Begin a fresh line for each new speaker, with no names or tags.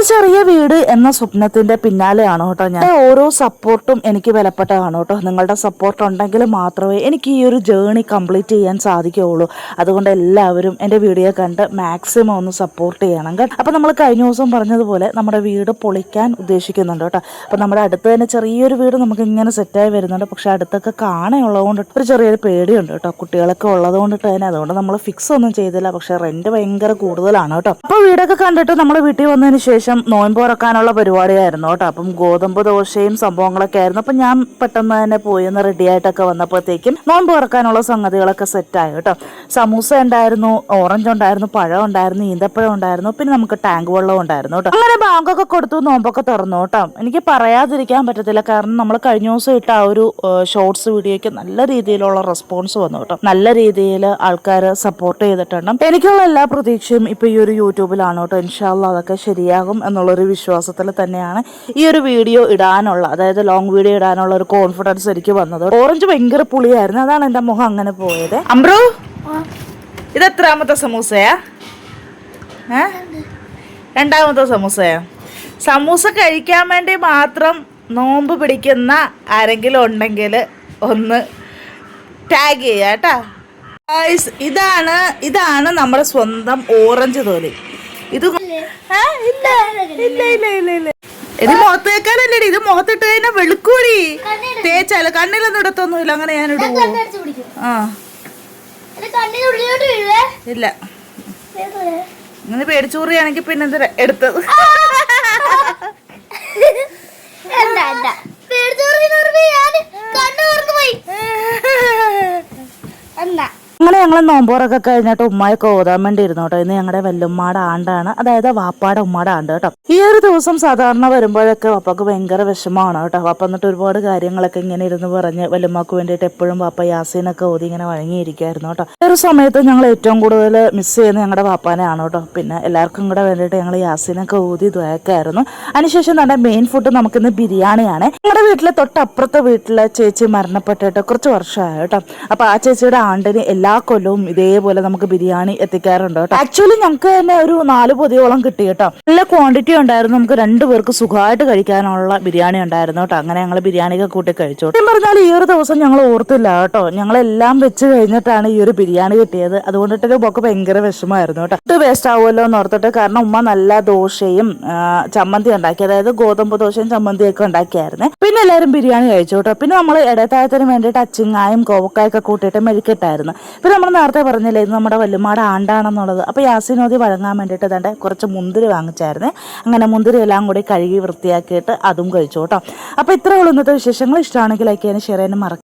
ചെറിയ വീട് എന്ന സ്വപ്നത്തിന്റെ പിന്നാലെയാണ് കേട്ടോ ഞാൻ. ഓരോ സപ്പോർട്ടും എനിക്ക് വിലപ്പെട്ടതാണ് കേട്ടോ. നിങ്ങളുടെ സപ്പോർട്ട് ഉണ്ടെങ്കിൽ മാത്രമേ എനിക്ക് ഈ ഒരു ജേണി കംപ്ലീറ്റ് ചെയ്യാൻ സാധിക്കുകയുള്ളൂ. അതുകൊണ്ട് എല്ലാവരും എൻ്റെ വീഡിയോ കണ്ട് മാക്സിമം ഒന്ന് സപ്പോർട്ട് ചെയ്യണം കേട്ടോ. അപ്പം നമ്മൾ കഴിഞ്ഞ ദിവസം പറഞ്ഞതുപോലെ നമ്മുടെ വീട് പൊളിക്കാൻ ഉദ്ദേശിക്കുന്നുണ്ട് കേട്ടോ. അപ്പം നമ്മുടെ അടുത്ത് തന്നെ ചെറിയൊരു വീട് നമുക്ക് ഇങ്ങനെ സെറ്റായി വരുന്നുണ്ട്. പക്ഷെ അടുത്തൊക്കെ കാണുള്ളത് ഒരു ചെറിയൊരു പേടിയുണ്ട് കേട്ടോ. കുട്ടികളൊക്കെ ഉള്ളത് കൊണ്ടിട്ട് തന്നെ അതുകൊണ്ട് നമ്മൾ ഫിക്സ് ഒന്നും ചെയ്തില്ല. പക്ഷെ റെന്റ് ഭയങ്കര കൂടുതലാണ് കേട്ടോ. അപ്പോൾ വീടൊക്കെ കണ്ടിട്ട് നമ്മൾ വീട്ടിൽ വന്നതിന് ശേഷം നോയമ്പ് തുറക്കാനുള്ള പരിപാടിയായിരുന്നു കേട്ടോ. അപ്പം ഗോതമ്പ് ദോശയും സംഭവങ്ങളൊക്കെ ആയിരുന്നു. അപ്പം ഞാൻ പെട്ടെന്ന് തന്നെ പോയി ഒന്ന് റെഡി ആയിട്ടൊക്കെ വന്നപ്പോഴത്തേക്കും നോയമ്പ് തുറക്കാനുള്ള സംഗതികളൊക്കെ സെറ്റായി കേട്ടോ. സമൂസ ഉണ്ടായിരുന്നു, ഓറഞ്ച് ഉണ്ടായിരുന്നു, പഴം ഉണ്ടായിരുന്നു, ഈന്തപ്പഴം ഉണ്ടായിരുന്നു, പിന്നെ നമുക്ക് ടാങ്ക് വെള്ളം ഉണ്ടായിരുന്നു കേട്ടോ. അങ്ങനെ ബാങ്കൊക്കെ കൊടുത്തു, നോമ്പൊക്കെ തുറന്നു കേട്ടോ. എനിക്ക് പറയാതിരിക്കാൻ പറ്റത്തില്ല, കാരണം നമ്മൾ കഴിഞ്ഞ ദിവസം ഇട്ട ആ ഒരു ഷോർട്സ് വീഡിയോയ്ക്ക് നല്ല രീതിയിലുള്ള റെസ്പോൺസ് വന്നു കേട്ടോ. നല്ല രീതിയിൽ ആൾക്കാർ സപ്പോർട്ട് ചെയ്തിട്ടുണ്ട്. എനിക്കുള്ള എല്ലാ പ്രതീക്ഷയും ഇപ്പൊ ഈ ഒരു യൂട്യൂബിലാണ് കേട്ടോ. ഇൻഷാ അല്ലാഹ് അതൊക്കെ ശരിയാകും എന്നുള്ളൊരു വിശ്വാസത്തിൽ തന്നെയാണ് ഈ ഒരു വീഡിയോ ഇടാനുള്ള, അതായത് ലോങ് വീഡിയോ ഇടാനുള്ള ഒരു കോൺഫിഡൻസ് എനിക്ക് വന്നത്. ഓറഞ്ച് ഭയങ്കര പുളിയായിരുന്നു, അതാണ് എന്റെ മുഖം അങ്ങനെ പോയത്. അമ്പ്രു, ഇത് എത്രാമത്തെ സമൂസയാ? രണ്ടാമത്തെ സമൂസയാ? സമൂസ കഴിക്കാൻ വേണ്ടി മാത്രം നോമ്പ് പിടിക്കുന്ന ആരെങ്കിലും ഉണ്ടെങ്കിൽ ഒന്ന് ടാഗ് ചെയ്യാ കേട്ടാ. ഇതാണ് നമ്മുടെ സ്വന്തം ഓറഞ്ച് തോലി. ഇത് ഇല്ല ഇല്ല ഇല്ല ഇല്ല ഇല്ല ഇത് മുഖത്തേക്കാനല്ലേ, ഇത് മുഖത്തിട്ട് കഴിഞ്ഞാൽ വെളുക്കൂടി. തേച്ചാല് കണ്ണിലൊന്നും ഇടത്തൊന്നുമില്ല. അങ്ങനെ ഞാൻ ഇടുവോ? ഇല്ല. ഇങ്ങനെ പേടിച്ചൂറിയാണെങ്കിൽ പിന്നെ എന്തിനാ എടുത്തത്? അങ്ങനെ ഞങ്ങൾ നോമ്പോറൊക്കെ കഴിഞ്ഞിട്ട് ഉമ്മായൊക്കെ ഓതാൻ വേണ്ടി ഇരുന്നു കേട്ടോ. ഇന്ന് ഞങ്ങളുടെ വല്ലുമ്മാടെ ആണ്ടാണ്, അതായത് വാപ്പാടെ ഉമ്മാടെ ആണ്ട് കേട്ടോ. ഈ ഒരു ദിവസം സാധാരണ വരുമ്പോഴൊക്കെ വാപ്പക്ക് ഭയങ്കര വിഷമമാണ് കേട്ടോ. വാപ്പ എന്നിട്ട് ഒരുപാട് കാര്യങ്ങളൊക്കെ ഇങ്ങനെ ഇരുന്ന് പറഞ്ഞ് വല്ലുമ്മാക്ക് വേണ്ടിയിട്ട് എപ്പോഴും വാപ്പ യാസീനൊക്കെ ഓതി ഇങ്ങനെ വഴങ്ങിയിരിക്കുമായിരുന്നു കേട്ടോ. ഈ ഒരു സമയത്ത് ഞങ്ങൾ ഏറ്റവും കൂടുതൽ മിസ് ചെയ്യുന്നത് ഞങ്ങളുടെ വാപ്പാനെയാണ് കേട്ടോ. പിന്നെ എല്ലാവർക്കും കൂടെ വേണ്ടിയിട്ട് ഞങ്ങൾ യാസീനൊക്കെ ഓതി ദ്വയക്കായിരുന്നു. അതിനുശേഷം നമ്മുടെ മെയിൻ ഫുഡ് നമുക്കിന്ന് ബിരിയാണിയാണ്. ഞങ്ങളുടെ വീട്ടിലെ തൊട്ടപ്പുറത്തെ വീട്ടിലെ ചേച്ചി മരണപ്പെട്ടിട്ട് കുറച്ച് വർഷമായി കേട്ടോ. അപ്പൊ ആ ചേച്ചിയുടെ ആണ്ടിന് എല്ലാ കൊല്ലവും ഇതേപോലെ നമുക്ക് ബിരിയാണി എത്തിക്കാറുണ്ട് കേട്ടോ. ആക്ച്വലി ഞങ്ങൾക്ക് തന്നെ ഒരു 4 പൊതിയോളം കിട്ടി കേട്ടോ. നല്ല ക്വാണ്ടിറ്റി ഉണ്ടായിരുന്നു. നമുക്ക് 2 പേർക്ക് സുഖമായിട്ട് കഴിക്കാനുള്ള ബിരിയാണി ഉണ്ടായിരുന്നു കേട്ടോ. അങ്ങനെ ഞങ്ങൾ ബിരിയാണിയൊക്കെ കൂട്ടി കഴിച്ചു. പറഞ്ഞാൽ ഈ ഒരു ദിവസം ഞങ്ങൾ ഓർത്തില്ല കേട്ടോ. ഞങ്ങളെല്ലാം വെച്ച് കഴിഞ്ഞിട്ടാണ് ഈ ഒരു ബിരിയാണി കിട്ടിയത്. അതുകൊണ്ടിട്ട് ഒക്കെ ഭയങ്കര വിഷമമായിരുന്നു കേട്ടോ. ഇത് വേസ്റ്റ് ആവുമല്ലോ എന്ന് ഓർത്തിട്ട്. കാരണം ഉമ്മ നല്ല ദോശയും ചമ്മന്തി ഉണ്ടാക്കി, അതായത് ഗോതമ്പ് ദോശയും ചമ്മന്തിയൊക്കെ ഉണ്ടാക്കിയായിരുന്നേ. പിന്നെ എല്ലാവരും ബിരിയാണി കഴിച്ചു കേട്ടോ. പിന്നെ നമ്മൾ ഇടത്താഴത്തിന് വേണ്ടിയിട്ട് അച്ചിങ്ങായും കോവക്കായൊക്കെ കൂട്ടിയിട്ട് മെഴുക്കിട്ടായിരുന്നു. പിന്നെ നമ്മൾ നേരത്തെ പറഞ്ഞില്ലേ ഇത് നമ്മുടെ വല്ലുമ്മാടെ ആണ്ടാണെന്നുള്ളത്. അപ്പോൾ യാസീനോദി വഴങ്ങാൻ വേണ്ടിയിട്ട് തന്നെ കുറച്ച് മുന്തിരി വാങ്ങിച്ചായിരുന്നേ. അങ്ങനെ മുന്തിരി എല്ലാം കൂടി കഴുകി വൃത്തിയാക്കിയിട്ട് അതും കഴിച്ചു കേട്ടോ. അപ്പോൾ ഇത്രയുള്ള ഇന്നത്തെ വിശേഷങ്ങൾ. ഇഷ്ടമാണെങ്കിൽ ലൈക്ക് ചെയ്യാനും ഷെയർ ചെയ്യാനും മറക്കും.